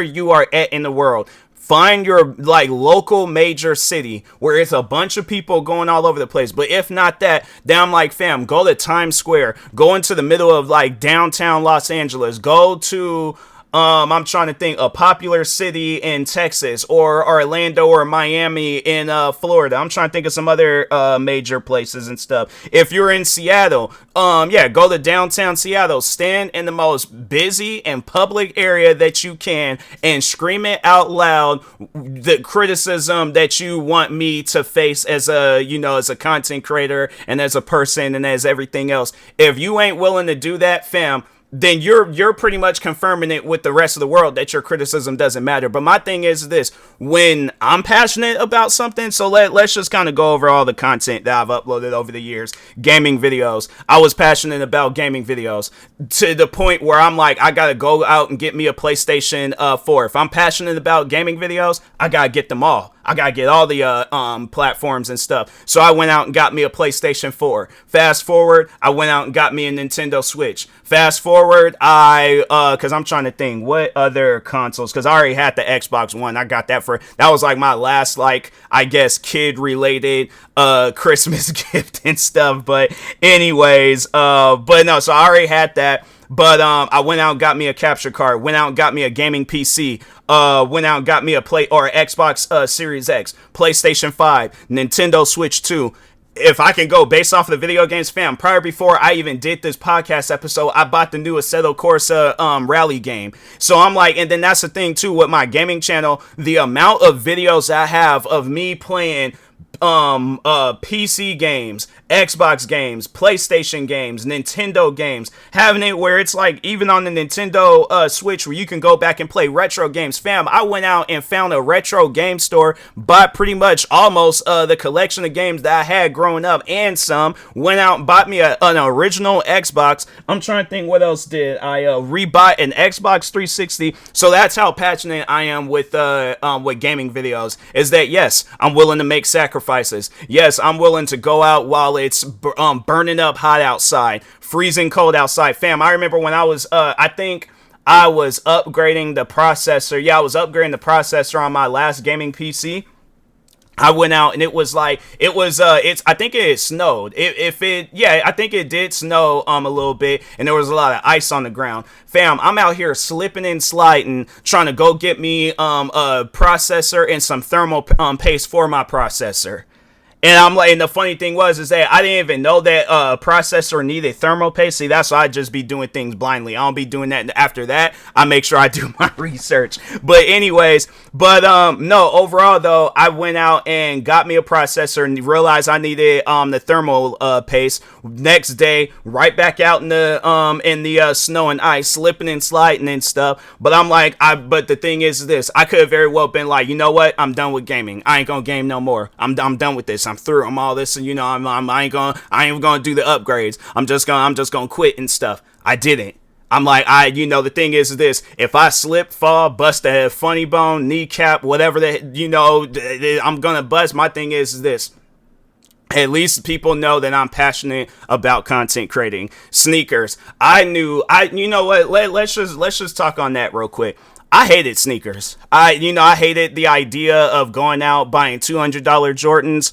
you are at in the world. Find your like local major city where it's a bunch of people going all over the place. But if not that, then I'm like, fam, go to Times Square, go into the middle of like downtown Los Angeles, go to I'm trying to think, a popular city in Texas or Orlando or Miami in Florida. I'm trying to think of some other major places and stuff. If you're in Seattle, yeah, go to downtown Seattle. Stand in the most busy and public area that you can and scream it out loud the criticism that you want me to face as a, you know, as a content creator and as a person and as everything else. If you ain't willing to do that, fam, then you're pretty much confirming it with the rest of the world that your criticism doesn't matter. But my thing is this, when I'm passionate about something, so let's just kind of go over all the content that I've uploaded over the years. Gaming videos. I was passionate about gaming videos to the point where I'm like, I gotta go out and get me a PlayStation 4. If I'm passionate about gaming videos, I gotta get them all. I gotta get all the platforms and stuff. So I went out and got me a PlayStation 4. Fast forward, I went out and got me a Nintendo Switch. Fast forward, cause I'm trying to think what other consoles, cause I already had the Xbox One. I got that that was like my last, like, I guess kid related Christmas gift and stuff. But anyways, but no, so I already had that. But I went out and got me a capture card, went out and got me a gaming PC, went out and got me a Xbox Series X, PlayStation 5, Nintendo Switch 2. If I can go based off of the video games, fam, before I even did this podcast episode, I bought the new Assetto Corsa rally game. So I'm like, and then that's the thing too with my gaming channel, the amount of videos I have of me playing PC games, Xbox games, PlayStation games, Nintendo games, having it where it's like even on the Nintendo Switch where you can go back and play retro games. Fam, I went out and found a retro game store, bought pretty much almost the collection of games that I had growing up and some. Went out and bought me an original Xbox. I'm trying to think what else did I rebought an Xbox 360. So that's how passionate I am with gaming videos, is that yes, I'm willing to make sacrifices. Yes, I'm willing to go out while it's burning up hot outside, freezing cold outside. Fam, I remember when I was, I think I was upgrading the processor. Yeah, I was upgrading the processor on my last gaming PC. I went out and it was like, I think it snowed. I think it did snow a little bit and there was a lot of ice on the ground. Fam, I'm out here slipping and sliding, trying to go get me a processor and some thermal paste for my processor. And I'm like, and the funny thing is that I didn't even know that processor needed thermal paste. See, that's why I just be doing things blindly. I don't be doing that. After that, I make sure I do my research. But anyways, no, overall though, I went out and got me a processor and realized I needed the thermal paste. Next day, right back out in the snow and ice, slipping and sliding and stuff. But I'm like, but the thing is this, I could have very well been like, you know what? I'm done with gaming. I ain't gonna game no more. I'm done with this. I'm through. I'm all this, and you know, I ain't gonna do the upgrades. I'm just gonna quit and stuff. I didn't. I'm like, the thing is this, if I slip, fall, bust a funny bone, kneecap, whatever I'm gonna bust. My thing is this. At least people know that I'm passionate about content creating. Sneakers. You know what? Let's just talk on that real quick. I hated sneakers. I hated the idea of going out buying $200 Jordans.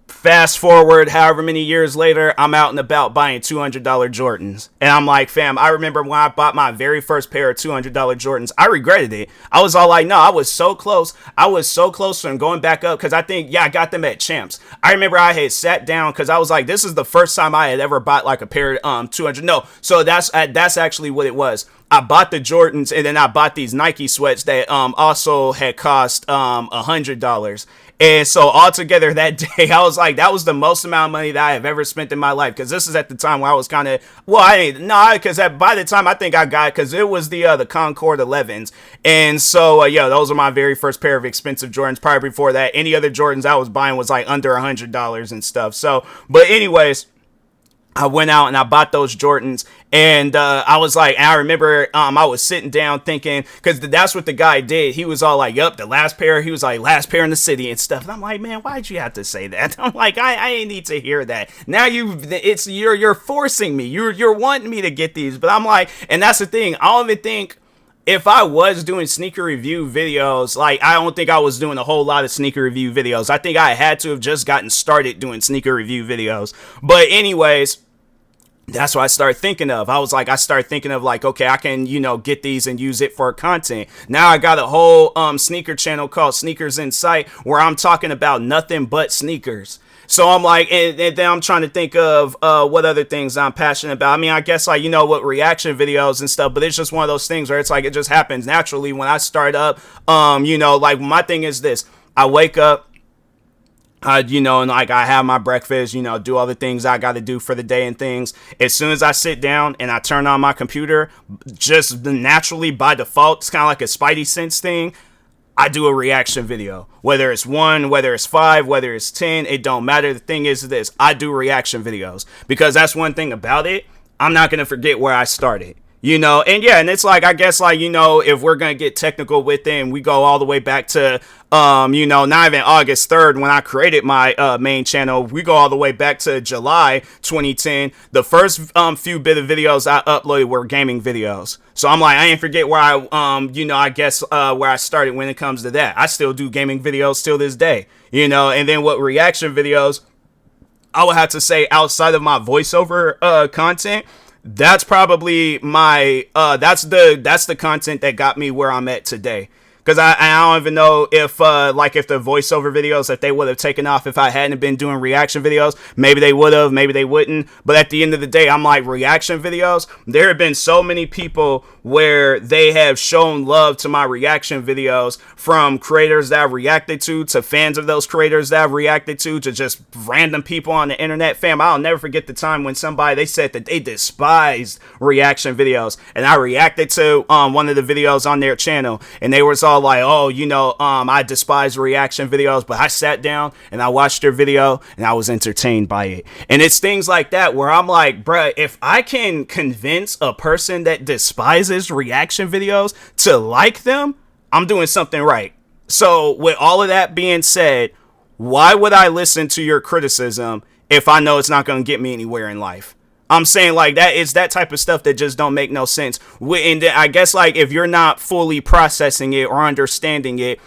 Fast forward however many years later, I'm out and about buying $200 Jordans. And I'm like, fam, I remember when I bought my very first pair of $200 Jordans, I regretted it. I was all like, no, I was so close. I was so close from going back up because I think, I got them at Champs. I remember I had sat down because I was like, this is the first time I had ever bought like a pair of 200. No, so that's actually what it was. I bought the Jordans and then I bought these Nike sweats that also had cost $100. And so altogether that day, I was like, that was the most amount of money that I have ever spent in my life. Because this is at the time where I was kind of, because by the time I think I got, because it was the Concord 11s. And so, those are my very first pair of expensive Jordans. Prior before that, any other Jordans I was buying was like under $100 and stuff. So, but anyways, I went out and I bought those Jordans and I was like, and I remember I was sitting down thinking, because that's what the guy did. He was all like, yup, the last pair. He was like, last pair in the city and stuff. And I'm like, man, why'd you have to say that? I'm like, I ain't need to hear that. Now you're forcing me. You're wanting me to get these. But I'm like, and that's the thing. I don't even think if I was doing sneaker review videos, like, I don't think I was doing a whole lot of sneaker review videos. I think I had to have just gotten started doing sneaker review videos. But anyways, that's what I started thinking of. I started thinking of like, okay, I can, get these and use it for content. Now I got a whole sneaker channel called Sneakers in Sight where I'm talking about nothing but sneakers. So I'm like, and then I'm trying to think of what other things I'm passionate about. I mean, I guess like, what reaction videos and stuff, but it's just one of those things where it's like, it just happens naturally when I start up. Like my thing is this: I wake up, and like I have my breakfast, do all the things I got to do for the day and things. As soon as I sit down and I turn on my computer, just naturally by default, it's kind of like a spidey sense thing. I do a reaction video, whether it's 1, whether it's 5, whether it's 10, it don't matter. The thing is this: I do reaction videos because that's one thing about it. I'm not going to forget where I started. And it's like, I guess like, if we're going to get technical with it and we go all the way back to, not even August 3rd when I created my main channel, we go all the way back to July 2010. The first few bit of videos I uploaded were gaming videos. So I'm like, I ain't forget where I guess where I started when it comes to that. I still do gaming videos till this day, and then what reaction videos, I would have to say outside of my voiceover content, that's probably my that's the content that got me where I'm at today. Because I don't even know if if the voiceover videos, if they would have taken off if I hadn't been doing reaction videos. Maybe they would have, maybe they wouldn't. But at the end of the day, I'm like, reaction videos, there have been so many people where they have shown love to my reaction videos, from creators that I've reacted to fans of those creators that I've reacted to just random people on the internet. Fam, I'll never forget the time when they said that they despised reaction videos, and I reacted to one of the videos on their channel, and they was all like, oh, I despise reaction videos, but I sat down and I watched their video and I was entertained by it. And it's things like that where I'm like, bruh, if I can convince a person that despises reaction videos to like them, I'm doing something right. So with all of that being said, why would I listen to your criticism if I know it's not going to get me anywhere in life? I'm saying like that is that type of stuff that just don't make no sense. And I guess like if you're not fully processing it or understanding it,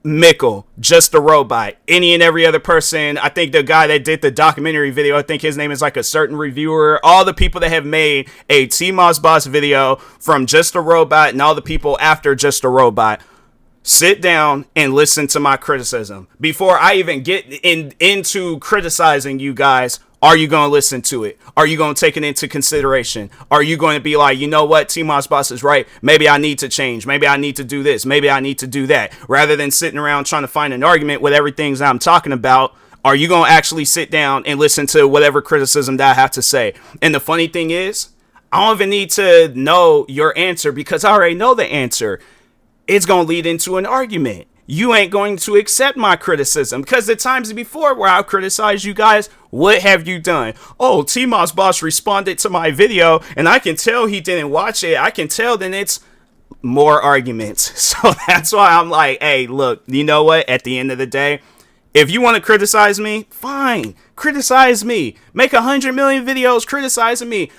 Mickle, Just a Robot, any and every other person, I think the guy that did the documentary video, I think his name is like a certain reviewer, all the people that have made a TMossBoss video, from Just a Robot and all the people after Just a Robot, sit down and listen to my criticism. Before I even get into criticizing you guys, are you going to listen to it? Are you going to take it into consideration? Are you going to be like, you know what, TMossBoss is right. Maybe I need to change. Maybe I need to do this. Maybe I need to do that. Rather than sitting around trying to find an argument with everything that I'm talking about, are you going to actually sit down and listen to whatever criticism that I have to say? And the funny thing is, I don't even need to know your answer because I already know the answer. It's going to lead into an argument. You ain't going to accept my criticism because the times before where I'll criticize you guys, what have you done? Oh, TMossBoss responded to my video and I can tell he didn't watch it. I can tell then it's more arguments. So that's why I'm like, hey, look, you know what? At the end of the day, if you want to criticize me, fine. Criticize me. Make 100 million videos criticizing me.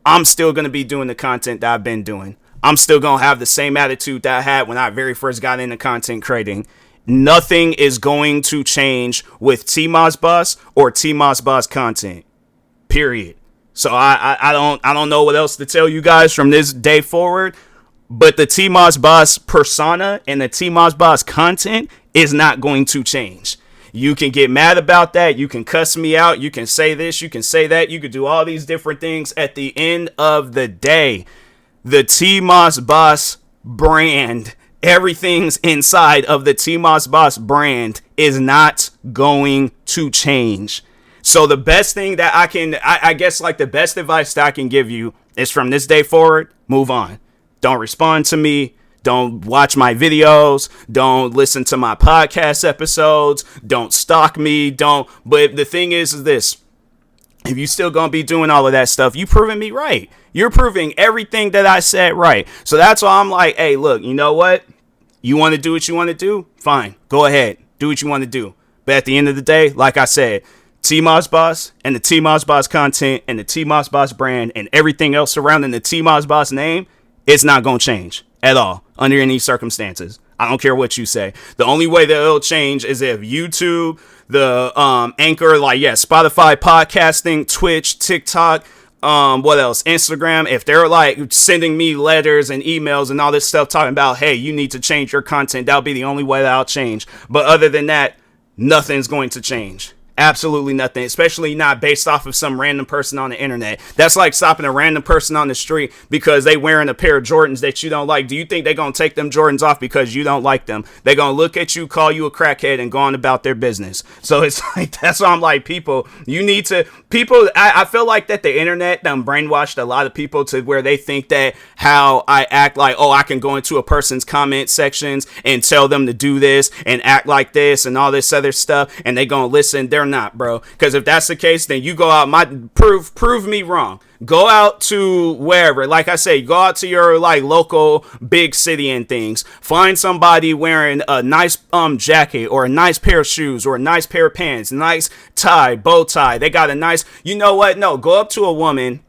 I'm still going to be doing the content that I've been doing. I'm still going to have the same attitude that I had when I very first got into content creating. Nothing is going to change with TMossBoss or TMossBoss content. Period. So I don't know what else to tell you guys from this day forward, but the TMossBoss persona and the TMossBoss content is not going to change. You can get mad about that. You can cuss me out. You can say this. You can say that. You can do all these different things. At the end of the day, the TMossBoss brand, everything's inside of the TMossBoss brand is not going to change. So the best thing that I guess like the best advice that I can give you is from this day forward, move on. Don't respond to me. Don't watch my videos. Don't listen to my podcast episodes. Don't stalk me. But the thing is this. If you still gonna be doing all of that stuff, you proving me right. You're proving everything that I said right. So that's why I'm like, hey, look, you know what? You want to do what you want to do? Fine. Go ahead. Do what you want to do. But at the end of the day, like I said, TMossBoss and the TMossBoss content and the TMossBoss brand and everything else surrounding the TMossBoss name, it's not going to change. at all, under any circumstances. I don't care what you say. The only way that it'll change is if YouTube, the Anchor, like, Spotify, podcasting, Twitch, TikTok, what else? Instagram, if they're like sending me letters and emails and all this stuff talking about, hey, you need to change your content, that'll be the only way that I'll change. But other than that, nothing's going to change. Absolutely nothing, especially not based off of some random person on the internet. That's like stopping a random person on the street because they wearing a pair of Jordans that you don't like. Do you think they're going to take them Jordans off because you don't like them? They're going to look at you, call you a crackhead, and go on about their business. So it's like, that's why I'm like, people, you need to, I feel like that the internet done brainwashed a lot of people to where they think that how I act like, oh, I can go into a person's comment sections and tell them to do this and act like this and all this other stuff, and they going to listen. They're not, bro. Because if that's the case, then you go out, prove me wrong. Go out to wherever, like I say, go out to your like local big city and things. Find somebody wearing a nice jacket or a nice pair of shoes or a nice pair of pants, nice tie, bow tie. They got a nice, you know what? No, go up to a woman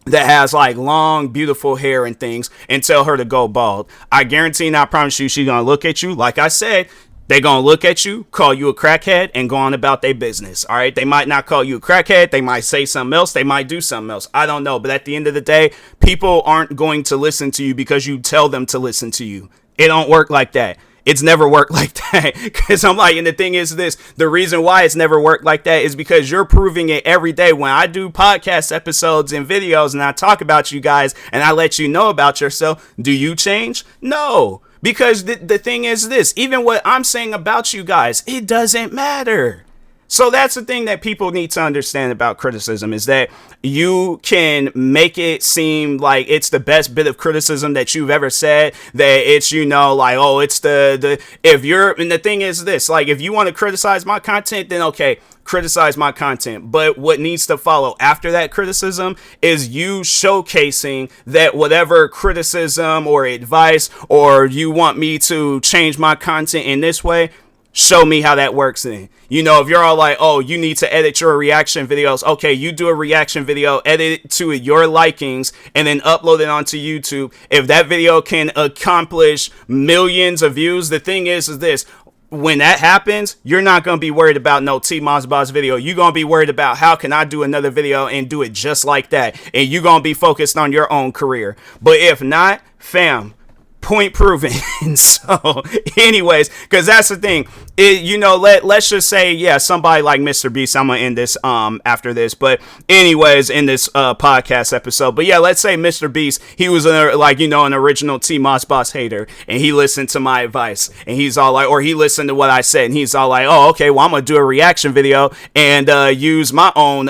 that has like long, beautiful hair and things and tell her to go bald. I guarantee and I promise you, she's gonna look at you. Like I said, they're going to look at you, call you a crackhead, and go on about their business, all right? They might not call you a crackhead. They might say something else. They might do something else. I don't know. But at the end of the day, people aren't going to listen to you because you tell them to listen to you. It don't work like that. It's never worked like that. Because I'm like, and the thing is this, the reason why it's never worked like that is because you're proving it every day. When I do podcast episodes and videos and I talk about you guys and I let you know about yourself, do you change? No. Because the thing is this, even what I'm saying about you guys, it doesn't matter. So that's the thing that people need to understand about criticism, is that you can make it seem like it's the best bit of criticism that you've ever said, that it's, you know, like, oh, it's if you're, and the thing is this, like, if you want to criticize my content, then okay, criticize my content. But what needs to follow after that criticism is you showcasing that whatever criticism or advice, or you want me to change my content in this way, show me how that works then. You know, if you're all like, oh, you need to edit your reaction videos. Okay, you do a reaction video, edit it to your likings, and then upload it onto YouTube. If that video can accomplish millions of views, the thing is this. When that happens, you're not going to be worried about no TMossBoss video. You're going to be worried about how can I do another video and do it just like that. And you're going to be focused on your own career. But if not, fam, point proven. So anyways, because that's the thing, let's just say, somebody like Mr. Beast, I'm gonna end this after this, but anyways, in this podcast episode, but let's say Mr. Beast, he was an original TMossBoss hater, and he listened to my advice, and he's all like, or he listened to what I said, and he's all like, oh, okay, well, I'm gonna do a reaction video and use my own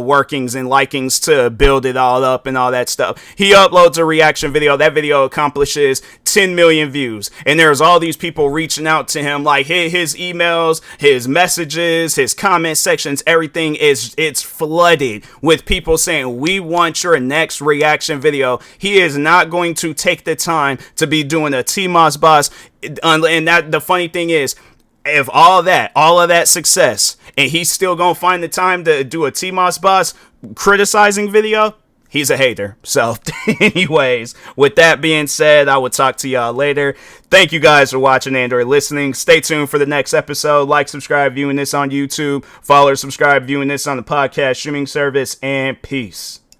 workings and likings to build it all up and all that stuff. He uploads a reaction video. That video accomplishes 10 million views, and there's all these people reaching out to him, like his emails, his messages, his comment sections, everything it's flooded with people saying, we want your next reaction video. He is not going to take the time to be doing a TMossBoss, and that the funny thing is, if all of that success, and he's still gonna find the time to do a TMossBoss criticizing video, he's a hater. So anyways, with that being said, I will talk to y'all later. Thank you guys for watching and or listening. Stay tuned for the next episode. Like, subscribe, viewing this on YouTube. Follow or subscribe, viewing this on the podcast streaming service. And peace.